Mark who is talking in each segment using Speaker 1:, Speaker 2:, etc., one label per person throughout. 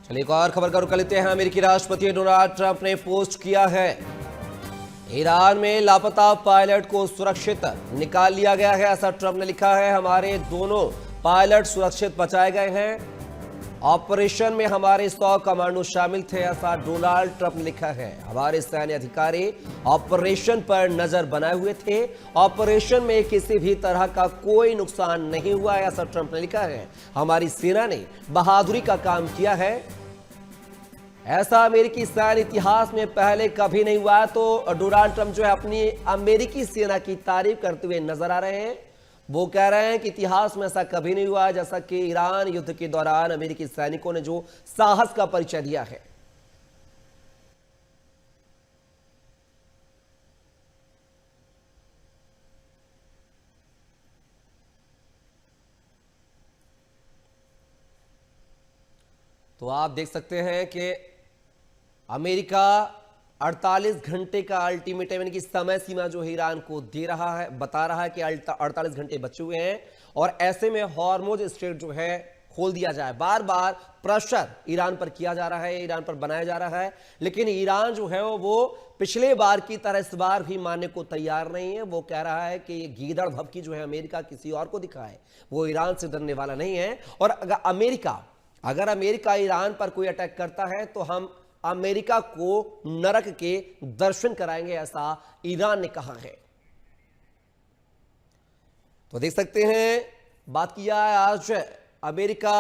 Speaker 1: चलिए एक और खबर का रुख कर लेते हैं। अमेरिकी राष्ट्रपति डोनाल्ड ट्रंप ने पोस्ट किया है, ईरान में लापता पायलट को सुरक्षित निकाल लिया गया है। ऐसा ट्रंप ने लिखा है, हमारे दोनों पायलट सुरक्षित बचाए गए हैं। ऑपरेशन में हमारे 100 कमांडो शामिल थे, ऐसा डोनाल्ड ट्रंप ने लिखा है। हमारे सैन्य अधिकारी ऑपरेशन पर नजर बनाए हुए थे। ऑपरेशन में किसी भी तरह का कोई नुकसान नहीं हुआ है, ऐसा ट्रंप ने लिखा है। हमारी सेना ने बहादुरी का काम किया है, ऐसा अमेरिकी सैन्य इतिहास में पहले कभी नहीं हुआ। तो डोनाल्ड ट्रंप जो है अपनी अमेरिकी सेना की तारीफ करते हुए नजर आ रहे हैं। वो कह रहे हैं कि इतिहास में ऐसा कभी नहीं हुआ, जैसा कि ईरान युद्ध के दौरान अमेरिकी सैनिकों ने जो साहस का परिचय दिया है। तो आप देख सकते हैं कि अमेरिका 48 घंटे का अल्टीमेटम यानी कि समय सीमा जो है ईरान को दे रहा है, बता रहा है कि 48 घंटे बचे हुए हैं और ऐसे में हॉर्मुज स्ट्रेट जो है खोल दिया जाए। बार बार प्रेशर ईरान पर किया जा रहा है, ईरान पर बनाया जा रहा है, लेकिन ईरान जो है वो पिछले बार की तरह इस बार भी मानने को तैयार नहीं है। वो कह रहा है कि ये गीदड़ भभकी जो है अमेरिका किसी और को दिखाए, वो ईरान से डरने वाला नहीं है। और अगर अमेरिका ईरान पर कोई अटैक करता है तो हम अमेरिका को नरक के दर्शन कराएंगे, ऐसा ईरान ने कहा है। तो देख सकते हैं, बात किया है आज अमेरिका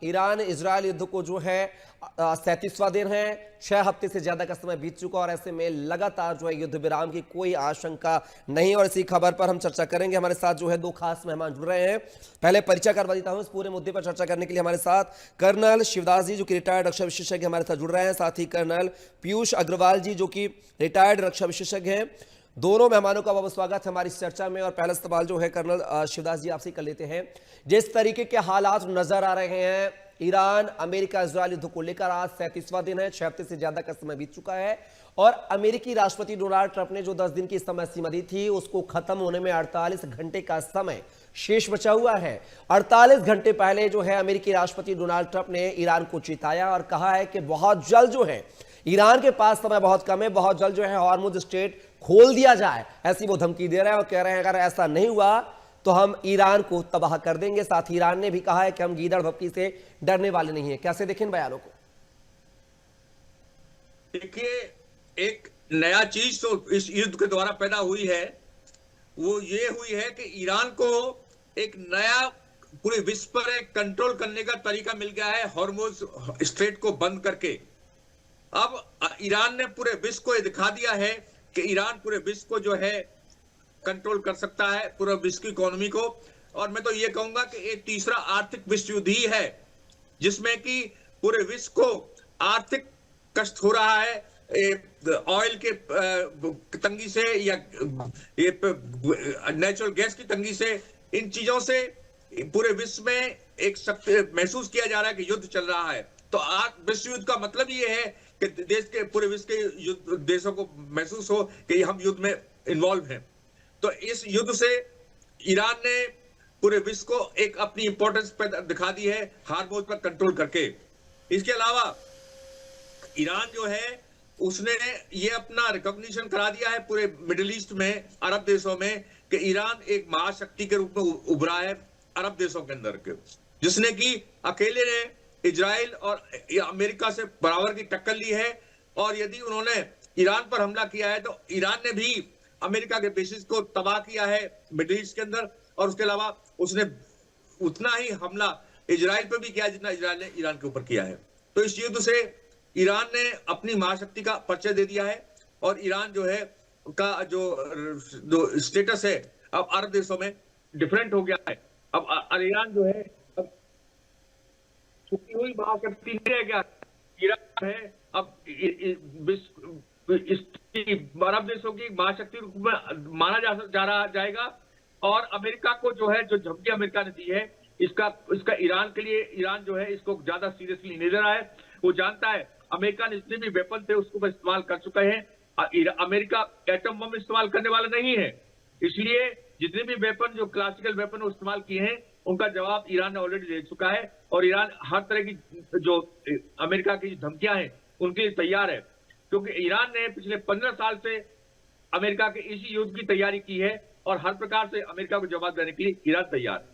Speaker 1: ईरान इजरायल युद्ध को जो है 37वां दिन है। 6 हफ्ते से ज्यादा का समय बीत चुका और ऐसे में लगातार जो है युद्ध विराम की कोई आशंका नहीं। और इसी खबर पर हम चर्चा करेंगे। हमारे साथ जो है 2 खास मेहमान जुड़ रहे हैं। पहले परिचय करवा देता हूं। इस पूरे मुद्दे पर चर्चा करने के लिए हमारे साथ कर्नल शिवदास जी जो कि रिटायर्ड रक्षा विशेषज्ञ हमारे साथ जुड़ रहे हैं, साथ ही कर्नल पीयूष अग्रवाल जी जो कि रिटायर्ड रक्षा विशेषज्ञ हैं। दोनों मेहमानों का बहुत स्वागत है हमारी इस चर्चा में। और पहला सवाल जो है कर्नल शिवदास जी आपसे कर लेते हैं। जिस तरीके के हालात नजर आ रहे हैं ईरान अमेरिका इजरायल युद्ध को लेकर, आज 37वां दिन है, 6 हफ्ते से ज्यादा का समय बीत चुका है और अमेरिकी राष्ट्रपति डोनाल्ड ट्रंप ने जो 10 दिन की समय सीमा दी थी उसको खत्म होने में 48 घंटे का समय शेष बचा हुआ है। 48 घंटे पहले जो है अमेरिकी राष्ट्रपति डोनाल्ड ट्रंप ने ईरान को चेताया और कहा है कि बहुत जल्द जो है, ईरान के पास समय बहुत कम है, बहुत जल्द जो है हॉर्मुज स्ट्रेट खोल दिया जाए, ऐसी वो धमकी दे रहे हैं और कह रहे हैं अगर ऐसा नहीं हुआ तो हम ईरान को तबाह कर देंगे। साथ ही ईरान ने भी कहा है कि हम गीदड़ भभकी से डरने वाले नहीं है। कैसे देखें बयानों को?
Speaker 2: देखिए, एक नया चीज तो इस युद्ध के द्वारा पैदा हुई है, वो ये हुई है कि ईरान को एक नया पूरे विश्व पर एक कंट्रोल करने का तरीका मिल गया है, हॉर्मुज स्ट्रेट को बंद करके। अब ईरान ने पूरे विश्व को ये दिखा दिया है कि ईरान पूरे विश्व को जो है कंट्रोल कर सकता है, पूरा विश्व की इकोनॉमी को। और मैं तो ये कहूंगा कि एक तीसरा आर्थिक विश्व युद्ध ही है जिसमें कि पूरे विश्व को आर्थिक कष्ट हो रहा है, ऑयल के तंगी से या ये नेचुरल गैस की तंगी से, इन चीजों से पूरे विश्व में एक महसूस किया जा रहा है कि युद्ध चल रहा है। तो आज विश्व युद्ध का मतलब ये है कि देश के पूरे विश्व के देशों को महसूस हो कि हम युद्ध में इन्वॉल्व हैं। तो इस युद्ध से ईरान ने पूरे विश्व को एक अपनी इंपॉर्टेंस दिखा दी है, हॉर्मुज पर कंट्रोल करके। इसके अलावा ईरान जो है उसने ये अपना रिकॉग्निशन करा दिया है पूरे मिडिल ईस्ट में, अरब देशों में, कि ईरान एक महाशक्ति के रूप में उभरा है अरब देशों के अंदर के, जिसने कि अकेले ने इजराइल और अमेरिका से बराबर की टक्कर ली है। और यदि उन्होंने ईरान पर हमला किया है तो ईरान ने भी अमेरिका के बेसिस को तबाह किया है मिडिल ईस्ट के अंदर। और उसके अलावा उसने उतना ही हमला इजराइल पर भी किया जितना इजराइल ने ईरान के ऊपर किया है। तो इस युद्ध से ईरान ने अपनी महाशक्ति का परिचय दे दिया है और ईरान जो है का जो स्टेटस है अब अरब देशों में डिफरेंट हो गया है। अब ईरान जो है अब छुपी हुई महाशक्ति नहीं रह गया, ईरान है अब अरब देशों की महाशक्ति रूप में माना जाएगा। और अमेरिका को जो है, जो धमकी अमेरिका ने दी है, इसका ईरान के लिए, ईरान जो है इसको ज्यादा सीरियसली नहीं ले रहा है। वो जानता है अमेरिका ने जितने भी वेपन थे उसको इस्तेमाल कर चुका है, अमेरिका एटम बम इस्तेमाल करने वाला नहीं है। इसलिए जितने भी वेपन, जो क्लासिकल वेपन इस्तेमाल किए हैं, उनका जवाब ईरान ने ऑलरेडी दे चुका है। और ईरान हर तरह की जो अमेरिका की धमकियां हैं उनके लिए तैयार है, क्योंकि ईरान ने पिछले 15 साल से अमेरिका के इसी युद्ध की तैयारी की है और हर प्रकार से अमेरिका को जवाब देने के लिए ईरान तैयार है।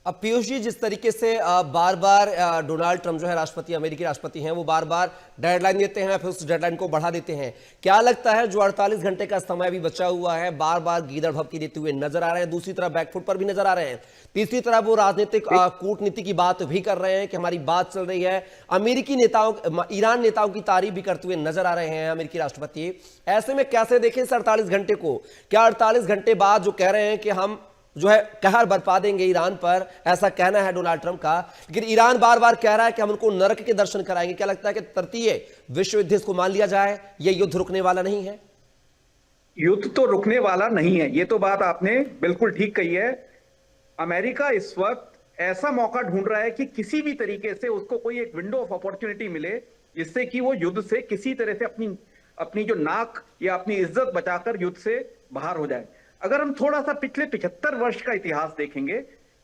Speaker 1: अब पीयूष जी, जिस तरीके से बार बार डोनाल्ड ट्रंप जो है राष्ट्रपति, अमेरिकी राष्ट्रपति हैं, वो बार बार डेडलाइन देते हैं, फिर उस डेडलाइन को बढ़ा देते हैं। क्या लगता है जो 48 घंटे का समय अभी बचा हुआ है, बार बार गीदड़ भभकी देते हुए नजर आ रहे हैं, दूसरी तरफ बैकफुट पर भी नजर आ रहे हैं, तीसरी तरफ वो राजनीतिक कूटनीति की बात भी कर रहे हैं कि हमारी बात चल रही है, अमेरिकी नेताओं, ईरान नेताओं की तारीफ भी करते हुए नजर आ रहे हैं अमेरिकी राष्ट्रपति। ऐसे में कैसे देखें इस 48 घंटे को? क्या 48 घंटे बाद जो कह रहे हैं कि हम जो है कहर बरपा देंगे ईरान पर, ऐसा कहना है डोनाल्ड ट्रंप का, लेकिन ईरान बार बार कह रहा है कि हम उनको नरक के दर्शन कराएंगे। क्या लगता है कि तृतीय विश्व युद्ध इसको मान लिया जाए? ये युद्ध रुकने वाला नहीं है।
Speaker 3: युद्ध तो रुकने वाला नहीं है, ये तो बात आपने बिल्कुल ठीक कही है। अमेरिका इस वक्त ऐसा मौका ढूंढ रहा है कि किसी भी तरीके से उसको कोई एक विंडो ऑफ अपॉर्चुनिटी मिले जिससे कि वो युद्ध से किसी तरह से अपनी जो नाक या अपनी इज्जत बचाकर युद्ध से बाहर हो जाए। अगर हम थोड़ा सा पिछले 75 वर्ष का इतिहास देखेंगे,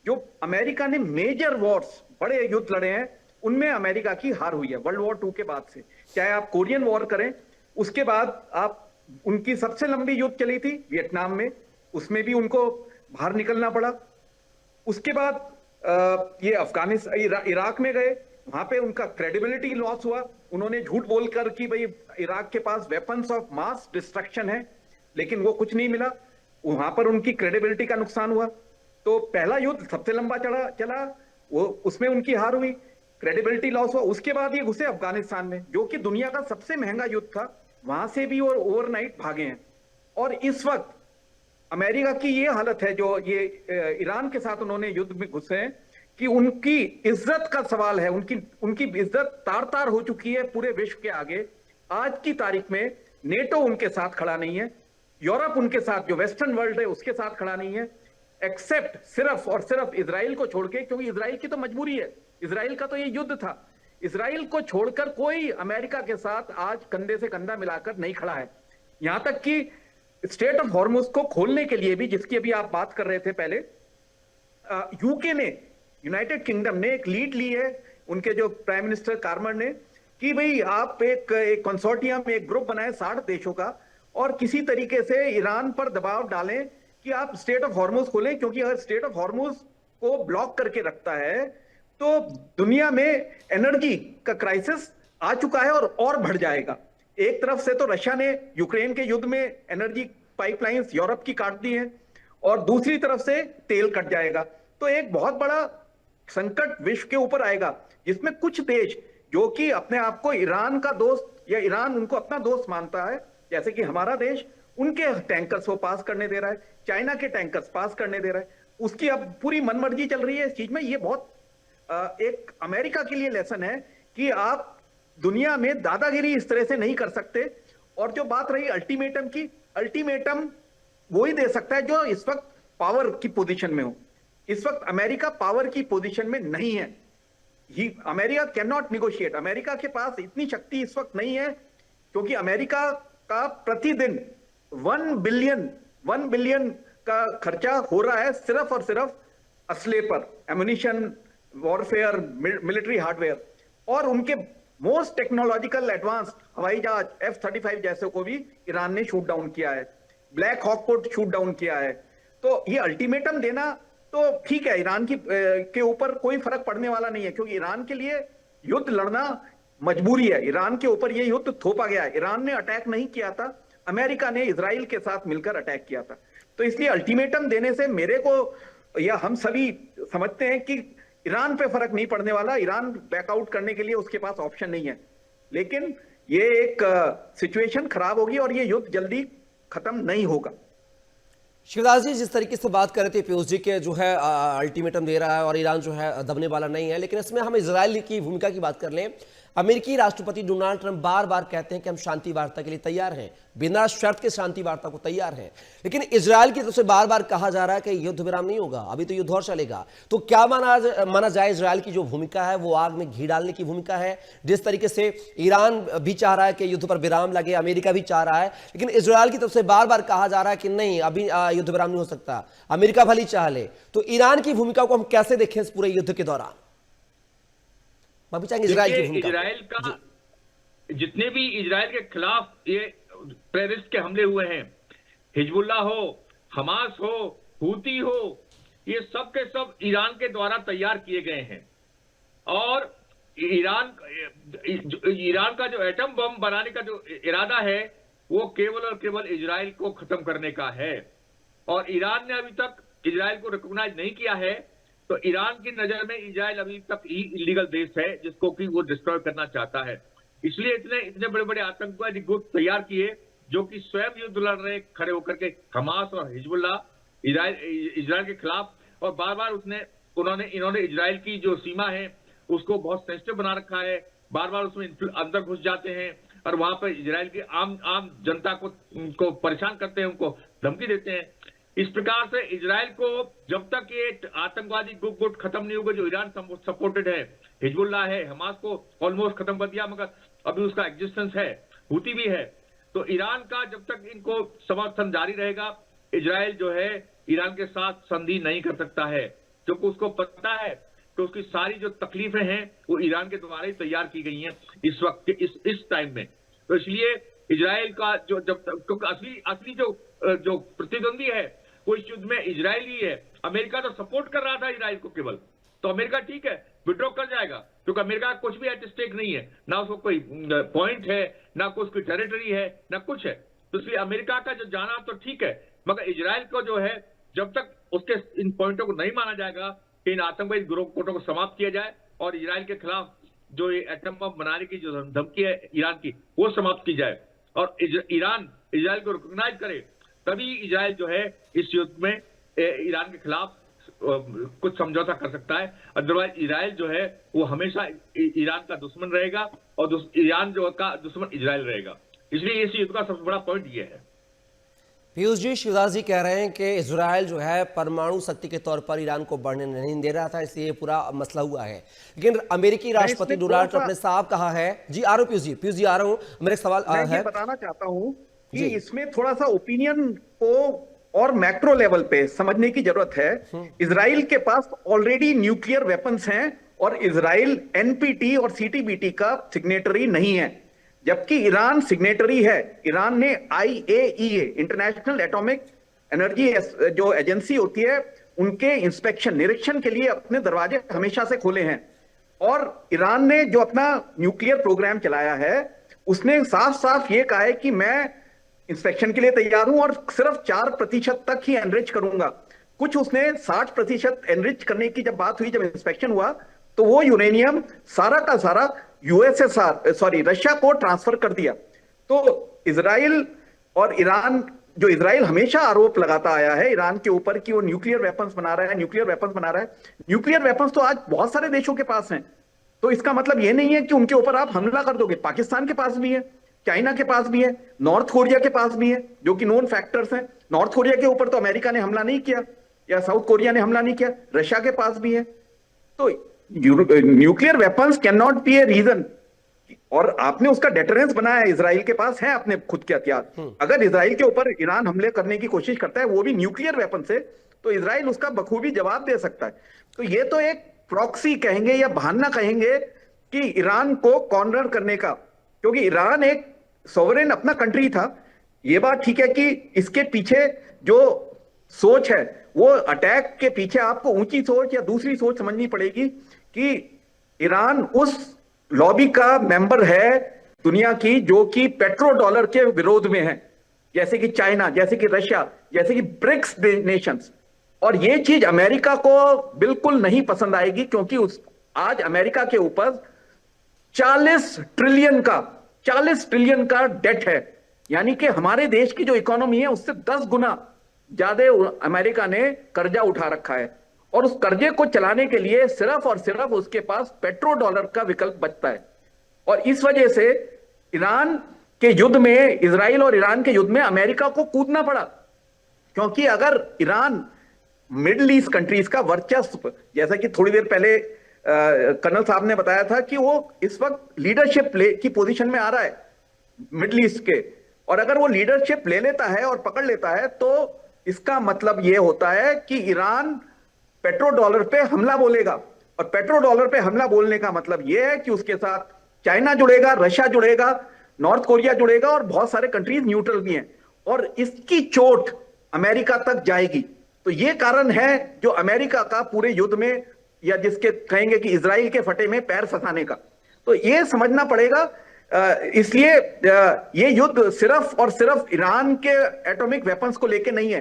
Speaker 3: जो अमेरिका ने मेजर वॉर्स, बड़े युद्ध लड़े हैं, उनमें अमेरिका की हार हुई है वर्ल्ड वॉर 2 के बाद से। चाहे आप कोरियन वॉर करें, उसके बाद आप उनकी सबसे लंबी युद्ध चली थी वियतनाम में, उसमें भी उनको बाहर निकलना पड़ा। उसके बाद ये अफगानिस्तान, इराक में गए, वहां पे उनका क्रेडिबिलिटी लॉस हुआ। उन्होंने झूठ बोलकर कि भाई इराक के पास वेपन्स ऑफ मास डिस्ट्रक्शन है, लेकिन वो कुछ नहीं मिला, वहां पर उनकी क्रेडिबिलिटी का नुकसान हुआ। तो पहला युद्ध सबसे लंबा चला, वो उसमें उनकी हार हुई, क्रेडिबिलिटी लॉस हुआ। उसके बाद ये घुसे अफगानिस्तान में, जो कि दुनिया का सबसे महंगा युद्ध था, वहां से भी और ओवरनाइट भागे हैं। और इस वक्त अमेरिका की ये हालत है, जो ये ईरान के साथ उन्होंने युद्ध में घुसे हैं, कि उनकी इज्जत का सवाल है, उनकी इज्जत तार तार हो चुकी है पूरे विश्व के आगे। आज की तारीख में नेटो उनके साथ खड़ा नहीं है, यूरोप उनके साथ, जो वेस्टर्न वर्ल्ड है उसके साथ खड़ा नहीं है, एक्सेप्ट सिर्फ और सिर्फ इजराइल को छोड़ के, क्योंकि इजराइल की तो मजबूरी है, इजराइल का तो ये युद्ध था। इजराइल को छोड़कर कोई अमेरिका के साथ आज कंधे से कंधा मिलाकर नहीं खड़ा है। यहां तक कि स्ट्रेट ऑफ हॉर्मुज को खोलने के लिए भी, जिसकी अभी आप बात कर रहे थे पहले, यूके ने, यूनाइटेड किंगडम ने एक लीड ली है, उनके जो प्राइम मिनिस्टर कार्मर ने, कि भाई आप एक कंसोर्टियम, एक ग्रुप बनाए 60 देशों का, और किसी तरीके से ईरान पर दबाव डालें कि आप स्ट्रेट ऑफ हॉर्मुज खोलें, क्योंकि अगर स्ट्रेट ऑफ हॉर्मुज को ब्लॉक करके रखता है तो दुनिया में एनर्जी का क्राइसिस आ चुका है और बढ़ जाएगा। एक तरफ से तो रशिया ने यूक्रेन के युद्ध में एनर्जी पाइपलाइंस यूरोप की काट दी है, और दूसरी तरफ से तेल कट जाएगा। तो एक बहुत बड़ा संकट विश्व के ऊपर आएगा, जिसमें कुछ देश जो कि अपने आप को ईरान का दोस्त या ईरान उनको अपना दोस्त मानता है, जैसे कि हमारा देश, उनके टैंकर्स वो पास करने दे रहा है, चाइना के टैंकर्स पास करने दे रहा है, उसकी अब पूरी मनमर्जी चल रही है इस चीज में। ये बहुत एक अमेरिका के लिए लेसन है कि आप दुनिया में दादागिरी इस तरह से नहीं कर सकते। और जो बात रही अल्टीमेटम की, अल्टीमेटम वो ही दे सकता है जो इस वक्त पावर की पोजीशन में हो। इस वक्त अमेरिका पावर की पोजीशन में नहीं है, America can not negotiate. America के पास इतनी शक्ति इस वक्त नहीं है, क्योंकि अमेरिका का प्रतिदिन 1 बिलियन का खर्चा हो रहा है सिर्फ और सिर्फ असले पर, एमुनिशन, वॉरफेयर, मिलिट्री हार्डवेयर, और उनके मोस्ट टेक्नोलॉजिकल एडवांस हवाई जहाज F-35 जैसे को भी ईरान ने शूट डाउन किया है, ब्लैक हॉक को शूट डाउन किया है। तो ये अल्टीमेटम देना तो ठीक है, ईरान के ऊपर कोई फर्क पड़ने वाला नहीं है, क्योंकि ईरान के लिए युद्ध लड़ना मजबूरी है। ईरान के ऊपर ये युद्ध थोपा गया है, ईरान ने अटैक नहीं किया था, अमेरिका ने इजराइल के साथ मिलकर अटैक किया था। तो इसलिए अल्टीमेटम देने से मेरे को, या हम सभी समझते हैं कि ईरान पे फर्क नहीं पड़ने वाला, ईरान बैकआउट करने के लिए उसके पास ऑप्शन नहीं है। लेकिन ये एक सिचुएशन खराब होगी और ये युद्ध जल्दी खत्म नहीं होगा।
Speaker 1: शिवदास जी, जिस तरीके से बात कर रहे थे पीयूष जी के जो है अल्टीमेटम दे रहा है और ईरान जो है दबने वाला नहीं है, लेकिन इसमें हम इजराइल की भूमिका की बात कर लें। अमेरिकी राष्ट्रपति डोनाल्ड ट्रंप बार बार कहते हैं कि हम शांति वार्ता के लिए तैयार हैं, बिना शर्त के शांति वार्ता को तैयार हैं, लेकिन इजराइल की तरफ से बार बार कहा जा रहा है कि युद्ध विराम नहीं होगा, अभी तो युद्ध और चलेगा। तो क्या माना जाए इजराइल की जो भूमिका है वो आग में घी डालने की भूमिका है? जिस तरीके से ईरान भी चाह रहा है कि युद्ध पर विराम लगे, अमेरिका भी चाह रहा है, लेकिन इजराइल की तरफ से बार बार कहा जा रहा है कि नहीं, अभी युद्ध विराम नहीं हो सकता, अमेरिका भले चाह ले। तो ईरान की भूमिका को हम कैसे देखें इस पूरे युद्ध के दौरान? मैं भी चाहेंगे इजराइल की
Speaker 2: देखिए,
Speaker 1: भूमिका।
Speaker 2: इजराइल का जितने भी इजराइल के खिलाफ ये टेररिस्ट के हमले हुए हैं, हिजबुल्लाह हो, हमास हो, हूती हो, ये सब के सब ईरान के द्वारा तैयार किए गए हैं। और ईरान का जो एटम बम बनाने का जो इरादा है वो केवल और केवल इजराइल को खत्म करने का है। और ईरान ने अभी तक इजराइल को रिकॉग्नाइज नहीं किया है, तो ईरान की नजर में इजराइल अभी तक ही इलीगल देश है जिसको कि वो डिस्ट्रॉय करना चाहता है। इसलिए इतने इतने बड़े बड़े आतंकवादी गुट तैयार किए जो कि स्वयं युद्ध लड़ रहे खड़े होकर के, हमास और हिजबुल्लाह इजराइल के खिलाफ। और बार बार इन्होंने इजराइल की जो सीमा है उसको बहुत सेंसिटिव बना रखा है, बार बार उसमें अंदर घुस जाते हैं और वहां पर इजराइल की आम जनता को परेशान करते हैं, उनको धमकी देते हैं। इस प्रकार से इजराइल को जब तक ये आतंकवादी गुट खत्म नहीं होगा जो ईरान सपोर्टेड है, हिजबुल्लाह है, हमास को ऑलमोस्ट खत्म कर दिया मगर अभी उसका एग्जिस्टेंस है, हूती भी है, तो ईरान का जब तक इनको समर्थन जारी रहेगा, इजराइल जो है ईरान के साथ संधि नहीं कर सकता है, क्योंकि उसको पता है कि उसकी सारी जो तकलीफें हैं वो ईरान के द्वारा ही तैयार की गई हैं इस वक्त इस टाइम में। तो इसलिए इजराइल का जो जब क्योंकि असली जो प्रतिद्वंदी है वो इस युद्ध में इजराइल ही है। अमेरिका तो सपोर्ट कर रहा था इजराइल को केवल, तो अमेरिका ठीक है विड्रॉ कर जाएगा क्योंकि अमेरिका का कुछ भी एट स्टेक नहीं है, ना उसको कोई पॉइंट है, ना कोई उसकी टेरिटरी है, ना कुछ है। तो इसलिए अमेरिका का जो जाना तो ठीक है, मगर इजराइल को जो है जब तक उसके इन पॉइंटों को नहीं माना जाएगा कि इन आतंकवादी ग्रुपों को समाप्त किया जाए और इजराइल के खिलाफ जो ये एटम बम बनाने की जो धमकी है ईरान की वो समाप्त की जाए और ईरान इजराइल को रिकॉग्नाइज करे, तभी इजराइल जो है इस युद्ध में ईरान के खिलाफ कुछ समझौता कर सकता है। अदरवाइज इजराइल जो है वो हमेशा ईरान का दुश्मन रहेगा और ईरान जो का दुश्मन इजराइल रहेगा। इसलिए इस युद्ध का सबसे बड़ा पॉइंट ये है।
Speaker 1: पीयूष जी, शिवदास जी कह रहे हैं कि इजराइल जो है परमाणु शक्ति के तौर पर ईरान को बढ़ने नहीं दे रहा था, इसलिए पूरा मसला हुआ है। लेकिन अमेरिकी राष्ट्रपति डोनाल्ड ट्रंप ने साफ कहा है। जी आ रहा हूं पीयूष जी आ रहा हूं, मेरा एक सवाल है,
Speaker 3: बताना चाहता हूं कि इसमें थोड़ा सा ओपिनियन को और मैक्रो लेवल पे समझने की जरूरत है। इजराइल के पास ऑलरेडी न्यूक्लियर वेपन्स हैं और इजराइल एनपीटी और सीटीबीटी का सिग्नेटरी नहीं है, जबकि ईरान सिग्नेटरी है। ईरान ने IAEA इंटरनेशनल एटॉमिक एनर्जी जो एजेंसी होती है उनके इंस्पेक्शन निरीक्षण के लिए अपने दरवाजे हमेशा से खोले हैं। और ईरान ने जो अपना न्यूक्लियर प्रोग्राम चलाया है उसने साफ साफ ये कहा है कि मैं इंस्पेक्शन के लिए तैयार हूं और सिर्फ 4% तक ही एनरिच करूंगा। कुछ उसने 60% एनरिच करने की जब बात हुई, जब इंस्पेक्शन हुआ, तो वो यूरेनियम सारा का सारा रशिया को ट्रांसफर कर दिया। तो इजराइल और ईरान, जो इजराइल हमेशा आरोप लगाता आया है ईरान के ऊपर कि वो न्यूक्लियर वेपन्स बना रहा है, न्यूक्लियर वेपन्स तो आज बहुत सारे देशों के पास हैं। तो इसका मतलब ये नहीं है कि उनके ऊपर आप हमला कर दोगे। पाकिस्तान के पास भी है, चाइना के पास भी है, नॉर्थ कोरिया के पास भी है, जो कि नोन फैक्टर्स हैं। नॉर्थ कोरिया के ऊपर तो अमेरिका ने हमला नहीं किया या साउथ कोरिया ने हमला नहीं किया, रशिया के पास भी है। तो nuclear weapons can not be a reason. और आपने उसका डेटरेंस बनाया है, इजराइल के पास है अपने खुद के हथियार। अगर इजराइल के ऊपर ईरान हमले करने की कोशिश करता है, वो भी न्यूक्लियर वेपन से, तो इजराइल उसका बखूबी जवाब दे सकता है। तो ये तो एक प्रॉक्सी कहेंगे या बहाना कहेंगे कि ईरान को कॉर्नर करने का, क्योंकि ईरान एक सॉवरेन अपना कंट्री था। ये बात ठीक है कि इसके पीछे जो सोच है वो अटैक के पीछे आपको ऊंची सोच या दूसरी सोच समझनी पड़ेगी कि ईरान उस लॉबी का मेंबर है दुनिया की जो कि पेट्रो डॉलर के विरोध में है, जैसे कि चाइना, जैसे कि रशिया, जैसे कि ब्रिक्स नेशंस। और ये चीज अमेरिका को बिल्कुल नहीं पसंद आएगी, क्योंकि आज अमेरिका के ऊपर 40 ट्रिलियन का डेट है। यानी कि हमारे देश की जो इकोनॉमी है उससे 10 गुना ज्यादा अमेरिका ने कर्जा उठा रखा है। और उस कर्जे को चलाने के लिए सिर्फ और सिर्फ उसके पास पेट्रो डॉलर का विकल्प बचता है। और इस वजह से ईरान के युद्ध में, इजराइल और ईरान के युद्ध में अमेरिका को कूदना पड़ा, क्योंकि अगर ईरान मिडिल ईस्ट कंट्रीज का वर्चस्व, जैसा कि थोड़ी देर पहले कर्नल साहब ने बताया था कि वो इस वक्त लीडरशिप की पोजीशन में आ रहा है मिडिल ईस्ट के, और अगर वो लीडरशिप ले लेता है और पकड़ लेता है तो इसका मतलब ये होता है कि ईरान पेट्रो डॉलर पे हमला बोलेगा। और पेट्रो डॉलर पे हमला बोलने का मतलब यह है कि उसके साथ चाइना जुड़ेगा, रशिया जुड़ेगा, नॉर्थ कोरिया जुड़ेगा और बहुत सारे कंट्रीज न्यूट्रल भी हैं, और इसकी चोट अमेरिका तक जाएगी। तो यह कारण है जो अमेरिका का पूरे युद्ध में, या जिसके कहेंगे कि इजराइल के फटे में पैर फंसाने का। तो यह समझना पड़ेगा। इसलिए यह युद्ध सिर्फ और सिर्फ ईरान के एटॉमिक वेपन्स को लेके नहीं है।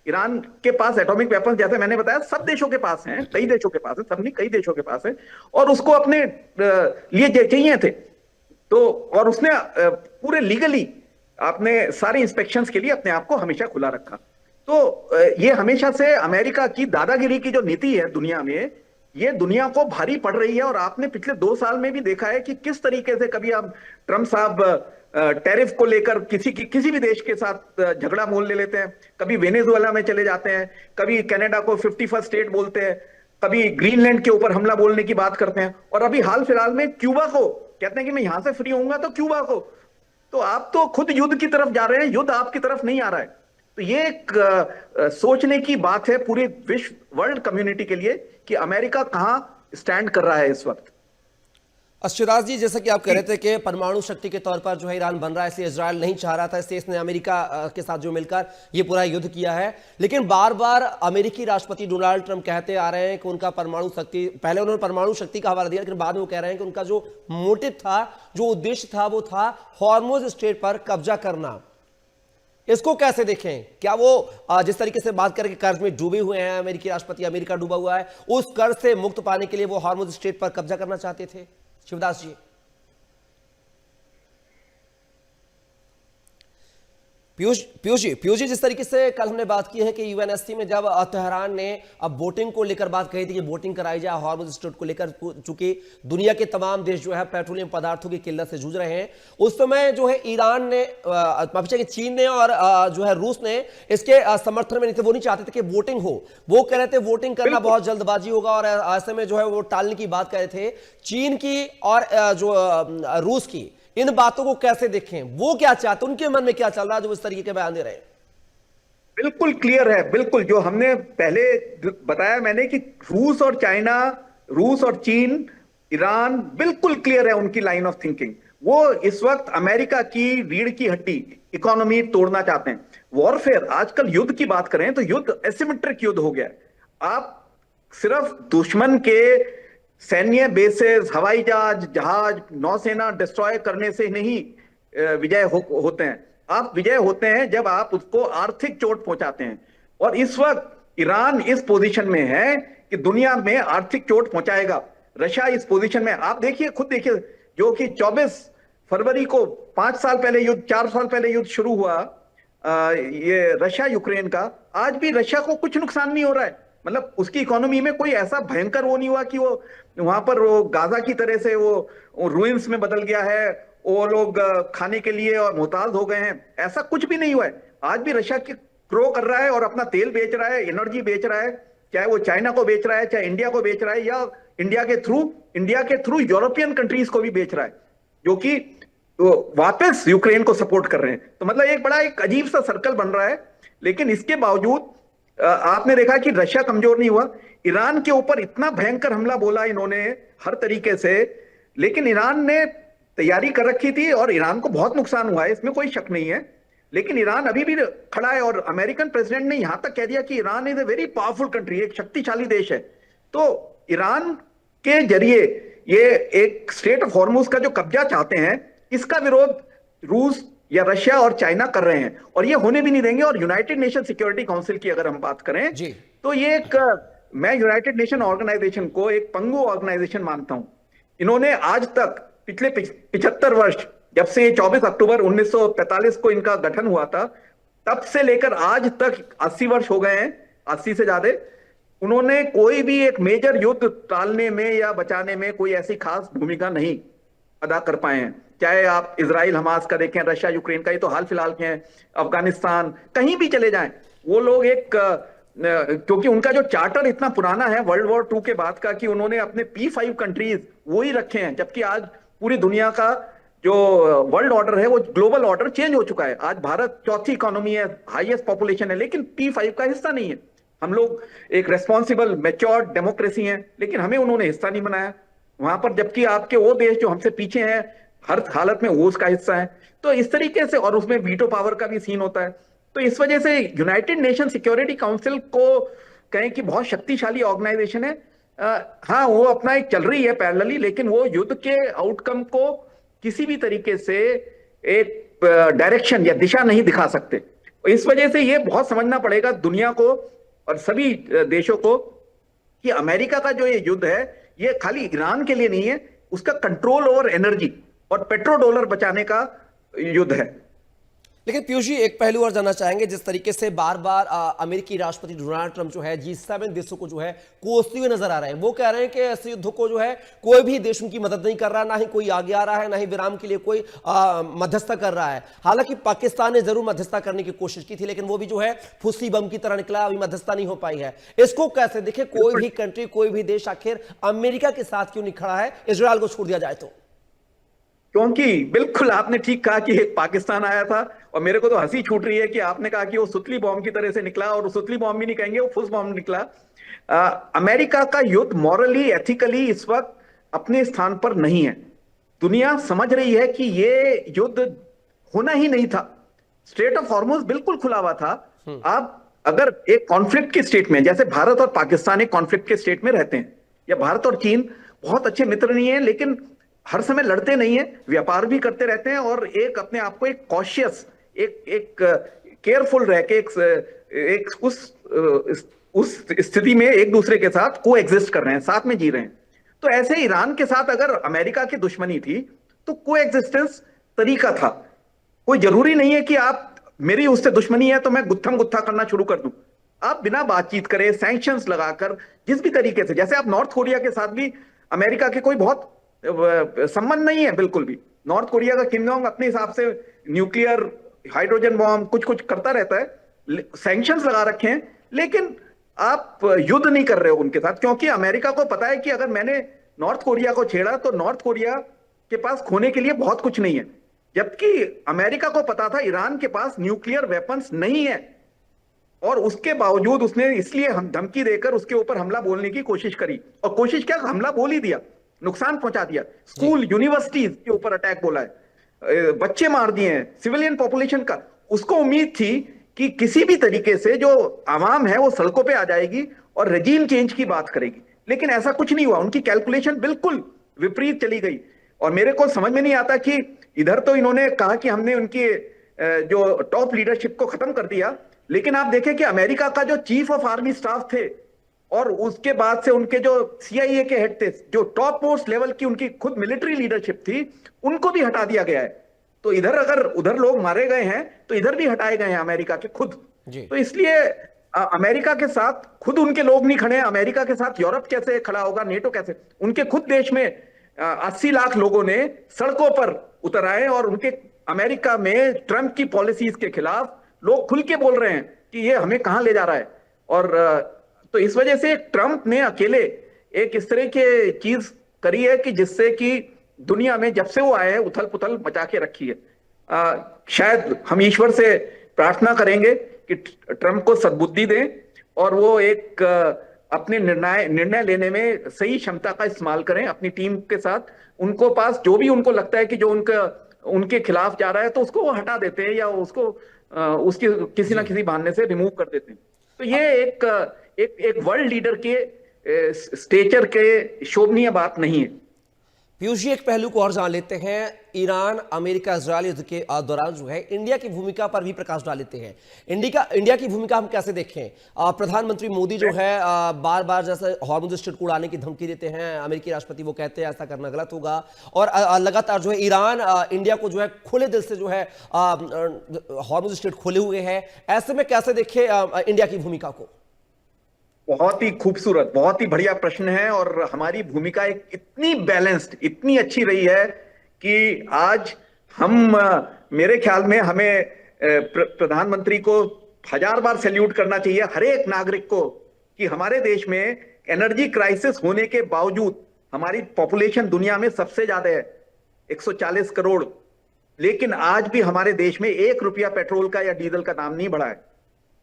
Speaker 3: ईरान के पास एटॉमिक वेपन्स, जैसे मैंने बताया, सब देशों के पास हैं, कई देशों के पास है, सब नहीं कई देशों के पास है, और उसको अपने लिए चाहिए थे। तो और उसने पूरे लीगली आपने सारे इंस्पेक्शंस के लिए अपने आप को हमेशा खुला रखा। तो ये हमेशा से अमेरिका की दादागिरी की जो नीति है दुनिया में, ये दुनिया को भारी पड़ रही है। और आपने पिछले 2 साल में भी देखा है कि किस तरीके से कभी आप ट्रंप साहब टैरिफ को लेकर किसी भी देश के साथ झगड़ा मोल ले लेते हैं, कभी वेनेजुएला में चले जाते हैं, कभी कनाडा को 51st स्टेट बोलते हैं, कभी ग्रीनलैंड के ऊपर हमला बोलने की बात करते हैं, और अभी हाल फिलहाल में क्यूबा को कहते हैं कि मैं यहां से फ्री होऊंगा तो क्यूबा को। तो आप तो खुद युद्ध की तरफ जा रहे हैं, युद्ध आपकी तरफ नहीं आ रहा है। तो ये एक सोचने की बात है पूरी विश्व वर्ल्ड कम्युनिटी के लिए कि अमेरिका कहां स्टैंड कर रहा है इस वक्त।
Speaker 1: शिवराज जी, जैसा कि आप कह रहे थे कि परमाणु शक्ति के तौर पर जो है ईरान बन रहा है, इसे इजरायल नहीं चाह रहा था, इससे इसने अमेरिका के साथ जो मिलकर ये पूरा युद्ध किया है। लेकिन बार बार अमेरिकी राष्ट्रपति डोनाल्ड ट्रंप कहते आ रहे हैं कि उनका परमाणु शक्ति, पहले उन्होंने परमाणु शक्ति का हवाला दिया, लेकिन बाद में वो कह रहे हैं कि उनका जो मोटिव था, जो उद्देश्य था, वो था हॉर्मुज स्ट्रेट पर कब्जा करना। इसको कैसे देखें? क्या वो जिस तरीके से बात करके कर्ज में डूबे हुए हैं अमेरिकी राष्ट्रपति, अमेरिका डूबा हुआ है, उस कर्ज से मुक्त पाने के लिए वो हॉर्मुज स्ट्रेट पर कब्जा करना चाहते थे? शिवदास जी। पीयूष जी, जिस तरीके से कल हमने बात की है कि यूएनएससी में जब तेहरान ने अब वोटिंग को लेकर बात कही थी कि वोटिंग कराई जाए हॉर्मुज स्ट्रेट को लेकर, चूंकि दुनिया के तमाम देश जो है पेट्रोलियम पदार्थों की किल्लत से जूझ रहे हैं, उस समय जो है ईरान ने, माफी चाहिए, चीन ने और जो है रूस ने इसके समर्थन में नहीं थे। वो नहीं चाहते थे कि वोटिंग हो, वो कह रहे थे वोटिंग करना बहुत जल्दबाजी होगा, और ऐसे में जो है वो टालने की बात कर रहे थे। चीन की और जो रूस की, इन बातों को कैसे देखें? वो क्या चाहते, उनके मन में क्या चल रहा है जो इस तरीके के बयान दे रहे हैं?
Speaker 3: बिल्कुल क्लियर है, बिल्कुल जो हमने पहले बताया मैंने कि रूस और चाइना, रूस और चीन, ईरान, बिल्कुल क्लियर है उनकी लाइन ऑफ थिंकिंग। वो इस वक्त अमेरिका की रीढ़ की हड्डी इकोनॉमी तोड़ना चाहते हैं। वॉरफेयर, आजकल युद्ध की बात करें तो युद्ध एसिमेट्रिक युद्ध हो गया है। आप सिर्फ दुश्मन के सैन्य बेसेस, हवाई जहाज, नौसेना डिस्ट्रॉय करने से नहीं विजय होते हैं। आप विजय होते हैं जब आप उसको आर्थिक चोट पहुंचाते हैं, और इस वक्त ईरान इस पोजीशन में है कि दुनिया में आर्थिक चोट पहुंचाएगा। रशिया इस पोजीशन में, आप देखिए, खुद देखिए, जो कि 24 फरवरी को 5 साल पहले युद्ध, 4 साल पहले युद्ध शुरू हुआ, ये रशिया यूक्रेन का, आज भी रशिया को कुछ नुकसान नहीं हो रहा है। मतलब उसकी इकोनॉमी में कोई ऐसा भयंकर वो नहीं हुआ कि वो वहां पर वो गाजा की तरह से वो रूइंस में बदल गया है, वो लोग खाने के लिए और मोहताज हो गए हैं, ऐसा कुछ भी नहीं हुआ है। आज भी रशिया की ग्रो कर रहा है और अपना तेल बेच रहा है, एनर्जी बेच रहा है, चाहे वो चाइना को बेच रहा है, चाहे इंडिया को बेच रहा है, या इंडिया के थ्रू यूरोपियन कंट्रीज को भी बेच रहा है, जो कि वापस यूक्रेन को सपोर्ट कर रहे हैं। तो मतलब एक अजीब सा सर्कल बन रहा है। लेकिन इसके बावजूद आपने देखा कि रशिया कमजोर नहीं हुआ। ईरान के ऊपर इतना भयंकर हमला बोला इन्होंने हर तरीके से, लेकिन ईरान ने तैयारी कर रखी थी और ईरान को बहुत नुकसान हुआ है, इसमें कोई शक नहीं है। लेकिन ईरान अभी भी खड़ा है, और अमेरिकन प्रेसिडेंट ने यहां तक कह दिया कि Iran is a very powerful country, एक शक्तिशाली देश है। तो ईरान के जरिए ये एक स्ट्रेट ऑफ हॉर्मुज का जो कब्जा चाहते हैं, इसका विरोध रूस या रशिया और चाइना कर रहे हैं, और ये होने भी नहीं देंगे। और यूनाइटेड नेशन सिक्योरिटी काउंसिल की अगर हम बात करें तो ये मैं यूनाइटेड नेशन ऑर्गेनाइजेशन को एक पंगु ऑर्गेनाइजेशन मानता हूं। इन्होंने आज तक पिछले 75 वर्ष, जब से 24 अक्टूबर 1945 को इनका गठन हुआ था, तब से लेकर आज तक 80 वर्ष हो गए हैं, 80 से ज्यादा, उन्होंने कोई भी एक मेजर युद्ध टालने में या बचाने में कोई ऐसी खास भूमिका नहीं अदा कर पाए हैं। चाहे आप इजराइल हमास का देखें, रशिया यूक्रेन का, ये तो हाल फिलहाल के हैं, अफगानिस्तान, कहीं भी चले जाएं, वो लोग क्योंकि उनका जो चार्टर इतना पुराना है वर्ल्ड वॉर 2 के बाद का, कि उन्होंने अपने P5 कंट्रीज वो ही रखे हैं, जबकि आज पूरी दुनिया का जो वर्ल्ड ऑर्डर है, वो ग्लोबल ऑर्डर चेंज हो चुका है। आज भारत चौथी इकोनॉमी है, हाईएस्ट पॉपुलेशन है, लेकिन P5 का हिस्सा नहीं है। हम लोग एक रेस्पॉन्सिबल मैच्योर्ड डेमोक्रेसी हैं, लेकिन हमें उन्होंने हिस्सा नहीं बनाया वहां पर, जबकि आपके वो देश जो हमसे पीछे हैं हर हालत में वो उसका हिस्सा है। तो इस तरीके से, और उसमें वीटो पावर का भी सीन होता है। तो इस वजह से यूनाइटेड नेशन सिक्योरिटी काउंसिल को कहें कि बहुत शक्तिशाली ऑर्गेनाइजेशन है। हाँ, वो अपना एक चल रही है पैरेलली, लेकिन वो युद्ध के आउटकम को किसी भी तरीके से एक डायरेक्शन या दिशा नहीं दिखा सकते। इस वजह से ये बहुत समझना पड़ेगा दुनिया को और सभी देशों को कि अमेरिका का जो ये युद्ध है ये खाली ईरान के लिए नहीं है, उसका कंट्रोल ओवर एनर्जी और पेट्रो डॉलर बचाने का युद्ध है।
Speaker 1: लेकिन पीयूष जी, एक पहलू और जानना चाहेंगे, जिस तरीके से बार बार अमेरिकी राष्ट्रपति डोनाल्ड ट्रंप जो है G7 देशों को जो है कोसते हुए नजर आ रहे हैं। वो कह रहे हैं कि ऐसे युद्ध को जो है कोई भी देश उनकी मदद नहीं कर रहा, ना ही कोई आगे आ रहा है, ना ही विराम के लिए कोई मध्यस्थता कर रहा है। हालांकि पाकिस्तान ने जरूर मध्यस्थता करने की कोशिश की थी, लेकिन वो भी जो है फुस्सी बम की तरह निकला, अभी मध्यस्थता नहीं हो पाई है। इसको कैसे देखे, कोई भी कंट्री, कोई भी देश आखिर अमेरिका के साथ क्यों नहीं खड़ा है, इजरायल को छोड़ दिया जाए तो?
Speaker 3: क्योंकि बिल्कुल आपने ठीक कहा कि एक पाकिस्तान आया था, और मेरे को तो हंसी छूट रही है कि आपने कहा कि वो सुतली बॉम्ब की तरह से निकला, और सुतली बॉम्ब भी नहीं कहेंगे, वो फुस बॉम्ब निकला। अमेरिका का युद्ध मॉरली एथिकली इस वक्त अपने स्थान पर नहीं है। दुनिया समझ रही है कि ये युद्ध होना ही नहीं था। स्ट्रेट ऑफ हॉर्मुज बिल्कुल खुला हुआ था। आप अगर एक कॉन्फ्लिक्ट के स्टेट में, जैसे भारत और पाकिस्तान एक कॉन्फ्लिक्ट के स्टेट में रहते हैं, या भारत और चीन बहुत अच्छे मित्र नहीं है, लेकिन हर समय लड़ते नहीं है, व्यापार भी करते रहते हैं, और एक अपने आप को एक कॉशियस, एक केयरफुल रह के एक उस स्थिति में एक दूसरे के साथ को एग्जिस्ट कर रहे हैं, साथ में जी रहे हैं। तो ऐसे ईरान के साथ अगर अमेरिका की दुश्मनी थी तो को एग्जिस्टेंस तरीका था। कोई जरूरी नहीं है कि आप, मेरी उससे दुश्मनी है तो मैं गुत्थम गुत्था करना शुरू कर दूं। आप बिना बातचीत करे, सैंक्शंस लगाकर, जिस भी तरीके से, जैसे आप नॉर्थ कोरिया के साथ भी अमेरिका के कोई बहुत संबंध नहीं है बिल्कुल भी। नॉर्थ कोरिया का किम जोंग अपने हिसाब से न्यूक्लियर, हाइड्रोजन बॉम्ब कुछ कुछ करता रहता है, सैंक्शंस लगा रखे हैं, लेकिन आप युद्ध नहीं कर रहे हो उनके साथ, क्योंकि अमेरिका को पता है कि अगर मैंने नॉर्थ कोरिया को छेड़ा तो नॉर्थ कोरिया के पास खोने के लिए बहुत कुछ नहीं है। जबकि अमेरिका को पता था ईरान के पास न्यूक्लियर वेपन्स नहीं है, और उसके बावजूद उसने इसलिए हम धमकी देकर उसके ऊपर हमला बोलने की कोशिश करी, और कोशिश क्या, हमला बोल ही दिया, नुकसान पहुंचा दिया। स्कूल, यूनिवर्सिटीज के ऊपर अटैक बोला है, बच्चे मार दिए हैं, सिविलियन पॉपुलेशन का। उसको उम्मीद थी कि किसी भी तरीके से जो आवाम है वो सड़कों पे आ जाएगी और रेजीम चेंज की बात करेगी, लेकिन ऐसा कुछ नहीं हुआ। उनकी कैलकुलेशन बिल्कुल विपरीत चली गई। और मेरे को समझ में नहीं आता कि इधर तो इन्होंने कहा कि हमने उनकी जो टॉप लीडरशिप को खत्म कर दिया, लेकिन आप देखें कि अमेरिका का जो चीफ ऑफ आर्मी स्टाफ थे और उसके बाद से उनके जो CIA के हेड थे, जो टॉप मोस्ट लेवल की उनकी खुद मिलिट्री लीडरशिप थी, उनको भी हटा दिया गया है। तो इधर अगर उधर लोग मारे गए हैं तो इधर भी हटाए गए हैं अमेरिका के खुद। तो इसलिए अमेरिका के साथ खुद उनके लोग नहीं खड़े हैं। अमेरिका के साथ यूरोप कैसे खड़ा होगा, नेटो कैसे? उनके खुद देश में 80 लाख लोगों ने सड़कों पर उतर आए, और उनके अमेरिका में ट्रंप की पॉलिसीज के खिलाफ लोग खुल के बोल रहे हैं कि ये हमें कहां ले जा रहा है। और तो इस वजह से ट्रंप ने अकेले एक इस तरह की चीज करी है कि जिससे कि दुनिया में जब से वो आए हैं उथल पुथल मचा के रखी है। शायद हम ईश्वर से प्रार्थना करेंगे कि ट्रंप को सद्बुद्धि दें, और वो एक अपने निर्णय लेने में सही क्षमता का इस्तेमाल करें अपनी टीम के साथ। उनको पास जो भी उनको लगता है कि जो उनके खिलाफ जा रहा है, तो उसको वो हटा देते हैं, या उसको उसकी किसी ना किसी बहाने से रिमूव कर देते हैं। तो ये एक वर्ल्ड लीडर के स्टेचर के शोभनीय बात नहीं है।
Speaker 1: पीयूष जी, एक पहलू को और जान लेते हैं। ईरान अमेरिका इजरायल युद्ध के दौरान जो है इंडिया की भूमिका पर भी प्रकाश डाल लेते हैं। इंडिया की भूमिका हम कैसे देखें? प्रधानमंत्री मोदी जो है बार बार जैसे हॉर्मुज स्ट्रेट को उड़ाने की धमकी देते हैं, अमेरिकी राष्ट्रपति वो कहते हैं ऐसा करना गलत होगा, और लगातार जो है ईरान इंडिया को जो है खुले दिल से जो है हॉर्मुज स्ट्रेट खोले हुए है। ऐसे में कैसे देखें इंडिया की भूमिका को?
Speaker 3: बहुत ही खूबसूरत, बहुत ही बढ़िया प्रश्न है, और हमारी भूमिका एक इतनी बैलेंस्ड, इतनी अच्छी रही है कि आज हम, मेरे ख्याल में हमें प्रधानमंत्री को 1000 बार सैल्यूट करना चाहिए, हर एक नागरिक को, कि हमारे देश में एनर्जी क्राइसिस होने के बावजूद हमारी पॉपुलेशन दुनिया में सबसे ज्यादा है, 140 करोड़, लेकिन आज भी हमारे देश में 1 रुपया पेट्रोल का या डीजल का दाम नहीं बढ़ा है।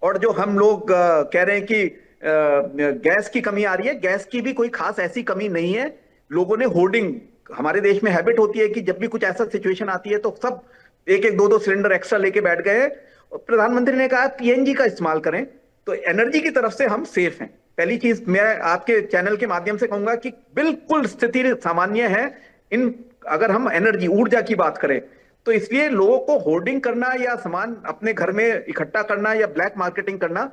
Speaker 3: और जो हम लोग कह रहे हैं कि गैस की कमी आ रही है। गैस की भी कोई खास ऐसी कमी नहीं है। लोगों ने होर्डिंग, हमारे देश में हैबिट होती है कि जब भी कुछ ऐसा सिचुएशन आती है तो सब एक एक दो दो सिलेंडर एक्स्ट्रा लेके बैठ गए। और प्रधानमंत्री ने कहा पीएनजी का इस्तेमाल करें, तो एनर्जी की तरफ से हम सेफ हैं। पहली चीज मैं आपके चैनल के माध्यम से कहूंगा कि बिल्कुल स्थिति सामान्य है इन, अगर हम एनर्जी ऊर्जा की बात करें तो। इसलिए लोगों को होर्डिंग करना या सामान अपने घर में इकट्ठा करना या ब्लैक मार्केटिंग करना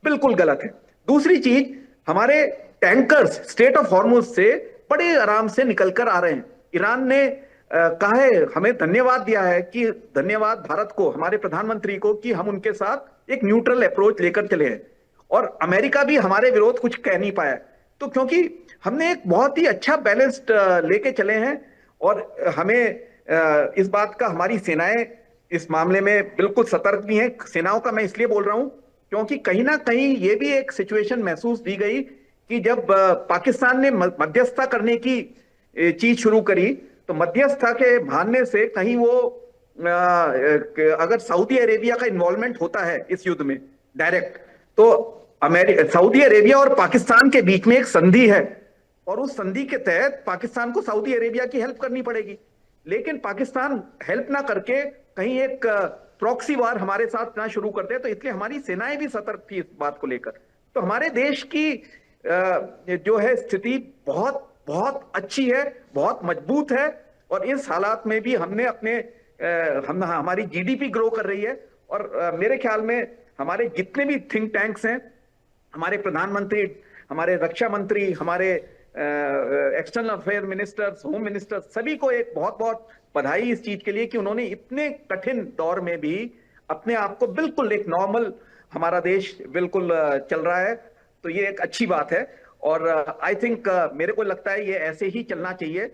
Speaker 3: बिल्कुल गलत है। दूसरी चीज, हमारे टैंकर्स स्ट्रेट ऑफ हॉर्मुज से बड़े आराम से निकल कर आ रहे हैं। ईरान ने कहा है, हमें धन्यवाद दिया है कि धन्यवाद भारत को, हमारे प्रधानमंत्री को, कि हम उनके साथ एक न्यूट्रल अप्रोच लेकर चले हैं। और अमेरिका भी हमारे विरोध कुछ कह नहीं पाया, तो क्योंकि हमने एक बहुत ही अच्छा बैलेंस्ड लेके चले हैं। और हमें इस बात का, हमारी सेनाएं इस मामले में बिल्कुल सतर्क भी हैं। सेनाओं का मैं इसलिए बोल रहा हूं क्योंकि कहीं ना कहीं ये भी एक सिचुएशन महसूस दी गई कि जब पाकिस्तान ने मध्यस्थता करने की चीज शुरू करी, तो मध्यस्थता के बहाने से कहीं वो अगर सऊदी अरेबिया का इन्वॉल्वमेंट होता है इस युद्ध में डायरेक्ट, तो सऊदी अरेबिया और पाकिस्तान के बीच में एक संधि है और उस संधि के तहत पाकिस्तान को सऊदी अरेबिया की हेल्प करनी पड़ेगी। लेकिन पाकिस्तान हेल्प ना करके कहीं एक प्रॉक्सी वार हमारे साथ ना शुरू कर दे, तो इसलिए हमारी सेनाएं भी सतर्क थी इस बात को लेकर। तो हमारे देश की जो है स्थिति बहुत बहुत अच्छी है, बहुत मजबूत है। और इस हालात में भी हमने अपने हमारी जीडीपी ग्रो कर रही है। और मेरे ख्याल में हमारे जितने भी थिंक टैंक्स हैं, हमारे प्रधानमंत्री, हमारे रक्षा मंत्री, हमारे external affair ministers, home ministers, सभी को एक बहुत बहुत बधाई इस चीज के लिए कि उन्होंने इतने कठिन दौर में भी अपने आप को बिल्कुल एक नॉर्मल, हमारा देश बिल्कुल चल रहा है। तो ये एक अच्छी बात है। और आई थिंक मेरे को लगता है ये ऐसे ही चलना चाहिए।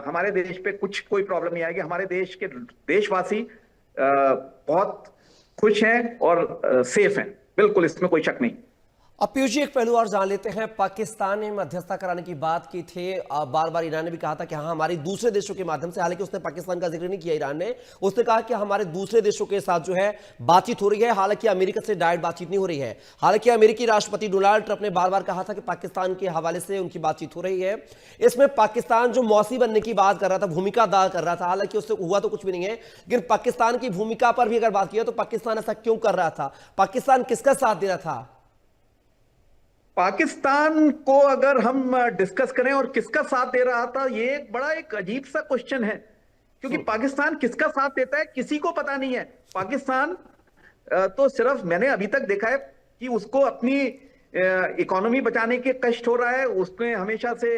Speaker 3: हमारे देश पे कोई प्रॉब्लम नहीं आएगी। हमारे देश के देशवासी बहुत खुश हैं और सेफ हैं, बिल्कुल इसमें कोई शक नहीं।
Speaker 1: अब पीयूष जी, एक पहलू और जान लेते हैं। पाकिस्तान ने मध्यस्थता कराने की बात की थी, बार बार ईरान ने भी कहा था कि हाँ हमारी दूसरे देशों के माध्यम से, हालांकि उसने पाकिस्तान का जिक्र नहीं किया ईरान ने, उसने कहा कि हमारे दूसरे देशों के साथ जो है बातचीत हो रही है, हालांकि अमेरिका से डायरेक्ट बातचीत नहीं हो रही है। हालांकि अमेरिकी राष्ट्रपति डोनाल्ड ट्रंप ने बार बार कहा था कि पाकिस्तान के हवाले से उनकी बातचीत हो रही है। इसमें पाकिस्तान जो मौसी बनने की बात कर रहा था, भूमिका अदा कर रहा था, हालांकि उससे हुआ तो कुछ भी नहीं है, लेकिन पाकिस्तान की भूमिका पर भी अगर बात की तो पाकिस्तान ऐसा क्यों कर रहा था? पाकिस्तान किसका साथ दे रहा था?
Speaker 3: पाकिस्तान को अगर हम डिस्कस करें और किसका साथ दे रहा था, ये एक बड़ा एक अजीब सा क्वेश्चन है। क्योंकि पाकिस्तान किसका साथ देता है किसी को पता नहीं है। पाकिस्तान तो सिर्फ मैंने अभी तक देखा है कि उसको अपनी इकोनॉमी बचाने के कष्ट हो रहा है। उसने हमेशा से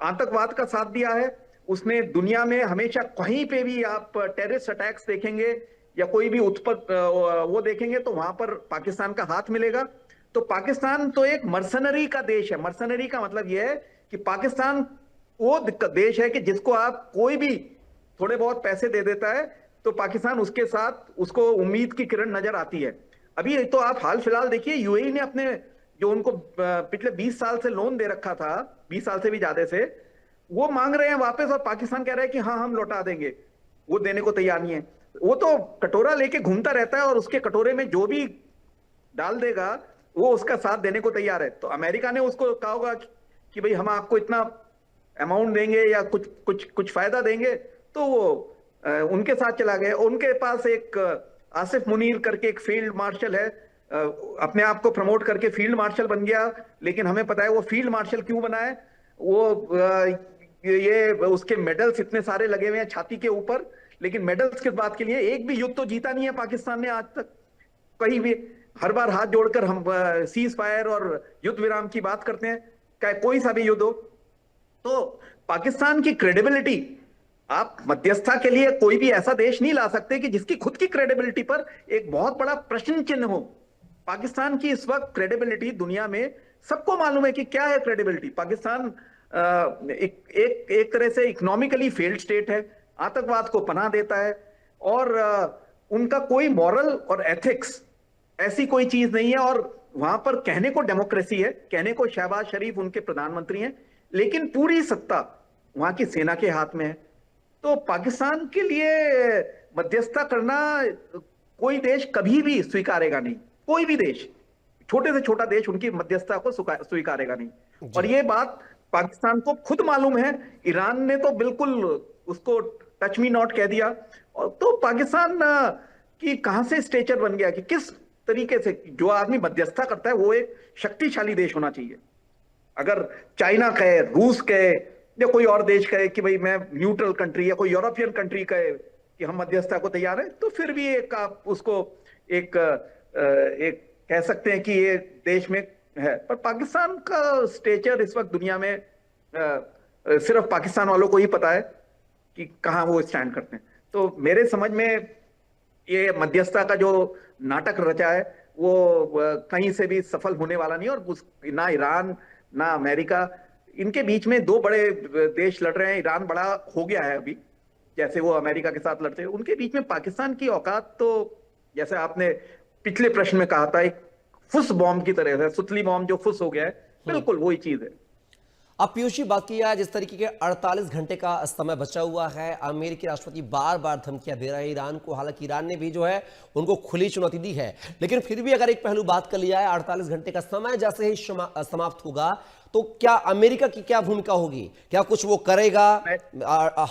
Speaker 3: आतंकवाद का साथ दिया है। उसने दुनिया में हमेशा कहीं पे भी आप टेररिस्ट अटैक्स देखेंगे या कोई भी वो देखेंगे तो वहां पर पाकिस्तान का हाथ मिलेगा। तो पाकिस्तान तो एक मर्सनरी का देश है। मर्सनरी का मतलब यह है कि पाकिस्तान वो देश है कि जिसको आप कोई भी थोड़े बहुत पैसे दे देता है तो पाकिस्तान उसके साथ, उसको उम्मीद की किरण नजर आती है। अभी तो आप हाल फिलहाल देखिए, यूएई ने अपने जो उनको पिछले 20 साल से लोन दे रखा था, 20 साल से भी ज्यादा से, वो मांग रहे हैं वापस और पाकिस्तान कह रहा है कि हाँ हम लौटा देंगे। वो देने को तैयार नहीं है। वो तो कटोरा लेके घूमता रहता है और उसके कटोरे में जो भी डाल देगा वो उसका साथ देने को तैयार है। तो अमेरिका ने उसको कहा होगा कि भाई हम आपको इतना अमाउंट देंगे या कुछ फायदा देंगे, तो वो उनके साथ चला गया। उनके पास एक आसिफ मुनीर करके एक फील्ड मार्शल है, अपने आप को प्रमोट करके फील्ड मार्शल बन गया। लेकिन हमें पता है वो फील्ड मार्शल क्यों बना है। वो ये उसके मेडल्स इतने सारे लगे हुए हैं छाती के ऊपर, लेकिन मेडल्स किस बात के लिए? एक भी युद्ध तो जीता नहीं है पाकिस्तान ने आज तक कहीं भी। हर बार हाथ जोड़कर हम सीज फायर और युद्ध विराम की बात करते हैं, चाहे कोई सा भी युद्ध हो। तो पाकिस्तान की क्रेडिबिलिटी, आप मध्यस्थता के लिए कोई भी ऐसा देश नहीं ला सकते कि जिसकी खुद की क्रेडिबिलिटी पर एक बहुत बड़ा प्रश्न चिन्ह हो। पाकिस्तान की इस वक्त क्रेडिबिलिटी दुनिया में सबको मालूम है कि क्या है क्रेडिबिलिटी। पाकिस्तान एक तरह से इकोनॉमिकली फेल्ड स्टेट है, आतंकवाद को पनाह देता है और उनका कोई मॉरल और एथिक्स ऐसी कोई चीज नहीं है। और वहां पर कहने को डेमोक्रेसी है, कहने को शहबाज शरीफ उनके प्रधानमंत्री हैं, लेकिन पूरी सत्ता वहां की सेना के हाथ में है। तो पाकिस्तान के लिए मध्यस्थता करना कोई देश कभी भी स्वीकारेगा नहीं, कोई भी देश। छोटे से छोटा देश उनकी मध्यस्थता को स्वीकारेगा नहीं। और ये बात पाकिस्तान को खुद मालूम है। ईरान ने तो बिल्कुल उसको टच मी नॉट कह दिया। और तो पाकिस्तान की कहां से स्टेचर बन गया कि किस तरीके से जो आदमी मध्यस्थता करता है वो एक शक्तिशाली देश होना चाहिए। अगर चाइना कहे, रूस कहे या कोई और देश कहे कि भाई मैं न्यूट्रल कंट्री, या कोई यूरोपियन कंट्री कहे कि हम मध्यस्थता को तैयार हैं, तो फिर भी एक आप उसको एक कह सकते हैं कि ये देश में है। पर पाकिस्तान का स्टेचर इस वक्त दुनिया में सिर्फ पाकिस्तान वालों को ही पता है कि कहां वो स्टैंड करते हैं। तो मेरे समझ में ये मध्यस्थता का जो नाटक रचा है वो कहीं से भी सफल होने वाला नहीं। और ना ईरान ना अमेरिका, इनके बीच में दो बड़े देश लड़ रहे हैं। ईरान बड़ा हो गया है अभी, जैसे वो अमेरिका के साथ लड़ते हैं। उनके बीच में पाकिस्तान की औकात तो जैसे आपने पिछले प्रश्न में कहा था, एक फुस बॉम्ब की तरह है, सुतली बॉम्ब जो फुस हो गया है, बिल्कुल वही चीज है।
Speaker 1: अब पीयूष जी, बात किया जिस तरीके के 48 घंटे का समय बचा हुआ है, अमेरिकी राष्ट्रपति बार बार धमकियां दे रहे हैं ईरान को। हालांकि ईरान ने भी जो है उनको खुली चुनौती दी है, लेकिन फिर भी अगर एक पहलू बात कर लिया है, 48 घंटे का समय जैसे ही समाप्त होगा तो क्या अमेरिका की क्या भूमिका होगी? क्या कुछ वो करेगा,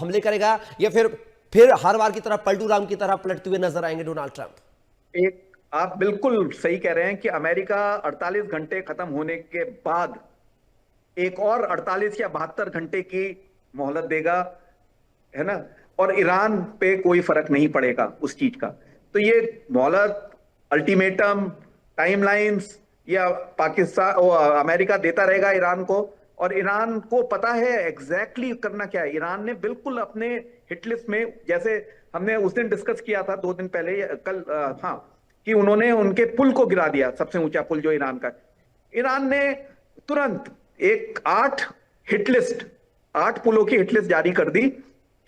Speaker 1: हमले करेगा, या फिर हर बार की तरह पलटू राम की तरह पलटते हुए नजर आएंगे डोनाल्ड ट्रंप?
Speaker 3: एक आप बिल्कुल सही कह रहे हैं कि अमेरिका 48 घंटे खत्म होने के बाद एक और 48 या 72 घंटे की मोहलत देगा, है ना। और ईरान पे कोई फर्क नहीं पड़ेगा उस चीज का। तो ये मोहलत, अल्टीमेटम, टाइमलाइंस या पाकिस्तान अमेरिका देता रहेगा ईरान को। और ईरान को पता है एग्जैक्टली करना क्या है। ईरान ने बिल्कुल अपने हिटलिस्ट में, जैसे हमने उस दिन डिस्कस किया था 2 दिन पहले, कल, हाँ, कि उन्होंने उनके पुल को गिरा दिया, सबसे ऊंचा पुल जो ईरान का। ईरान ने तुरंत एक 8 पुलों की हिटलिस्ट जारी कर दी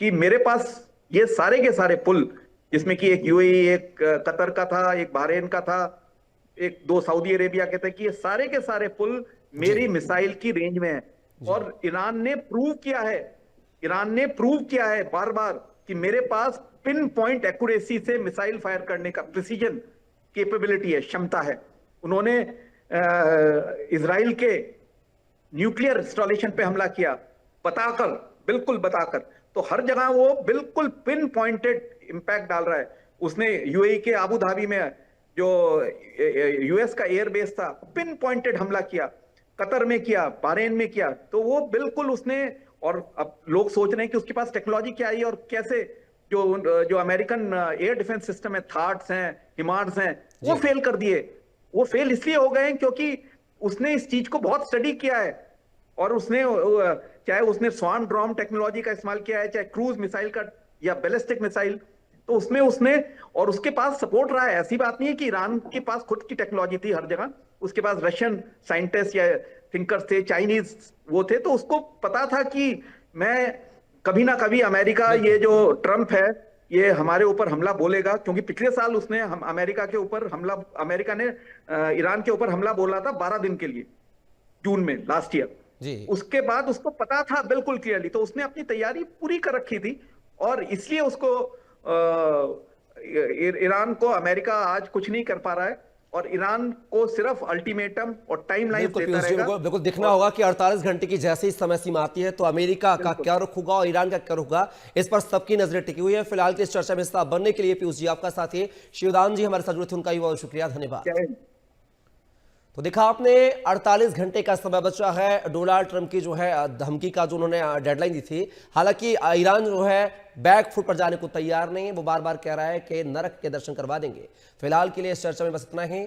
Speaker 3: कि मेरे पास ये सारे के सारे पुल, जिसमें कि एक यूएई, एक कतर का था, एक बहरीन का था, एक 2 सऊदी अरेबिया के थे, कि ये सारे के सारे पुल मेरी मिसाइल की रेंज में है। और ईरान ने प्रूव किया है बार बार कि मेरे पास पिन पॉइंट एक्यूरेसी से मिसाइल फायर करने का प्रिसीजन कैपेबिलिटी है, क्षमता है। उन्होंने इजराइल के न्यूक्लियर इंस्टॉलेशन पे हमला किया, बिल्कुल बताकर। तो हर जगह वो बिल्कुल पिन पॉइंटेड इंपैक्ट डाल रहा है। उसने यूएई के आबू धाबी में जो यूएस का एयरबेस था, पिन पॉइंटेड हमला किया, कतर में किया, बहरीन में किया। तो वो बिल्कुल उसने, और अब लोग सोच रहे हैं कि उसके पास टेक्नोलॉजी क्या है और कैसे जो अमेरिकन एयर डिफेंस सिस्टम है, थाट्स हैं, हिमार्स हैं, वो फेल कर दिए। वो फेल इसलिए हो गए क्योंकि उसने इस चीज को बहुत स्टडी किया है। और उसने, चाहे उसने स्वान ड्रॉम टेक्नोलॉजी का इस्तेमाल किया है, चाहे क्रूज मिसाइल का या बैलिस्टिक मिसाइल, तो उसने और उसके पास सपोर्ट रहा है। ऐसी बात नहीं है कि ईरान के पास खुद की टेक्नोलॉजी थी हर जगह, उसके पास रशियन साइंटिस्ट या थिंकर्स थे, चाइनीज वो थे। तो उसको पता था कि मैं कभी ना कभी अमेरिका, ये जो ट्रंप है, ये हमारे ऊपर हमला बोलेगा। क्योंकि पिछले साल उसने अमेरिका ने ईरान के ऊपर हमला बोला था 12 दिन के लिए, जून में, लास्ट ईयर। उसके बाद उसको पता था बिल्कुल क्लियरली, तो उसने अपनी तैयारी पूरी कर रखी थी। और इसलिए उसको ईरान को अमेरिका आज कुछ नहीं कर पा रहा है। और ईरान को सिर्फ अल्टीमेटम और टाइमलाइन देता रहेगा।
Speaker 1: बिल्कुल देखना होगा कि 48 घंटे की जैसे ही समय सीमा आती है तो अमेरिका का क्या रुख होगा और ईरान का क्या रुख होगा, इस पर सबकी नजरें टिकी हुई है। फिलहाल की इस चर्चा में हिस्सा बनने के लिए पीयूष जी, आपका साथ ही शिवदान जी हमारे साथ जुड़े थे, उनका भी बहुत शुक्रिया, धन्यवाद। तो देखा आपने, 48 घंटे का समय बचा है। डोनाल्ड ट्रंप की जो है धमकी का जो उन्होंने डेडलाइन दी थी, हालांकि ईरान जो है बैक फुट पर जाने को तैयार नहीं है। वो बार बार कह रहा है कि नरक के दर्शन करवा देंगे। फिलहाल के लिए इस चर्चा में बस इतना ही।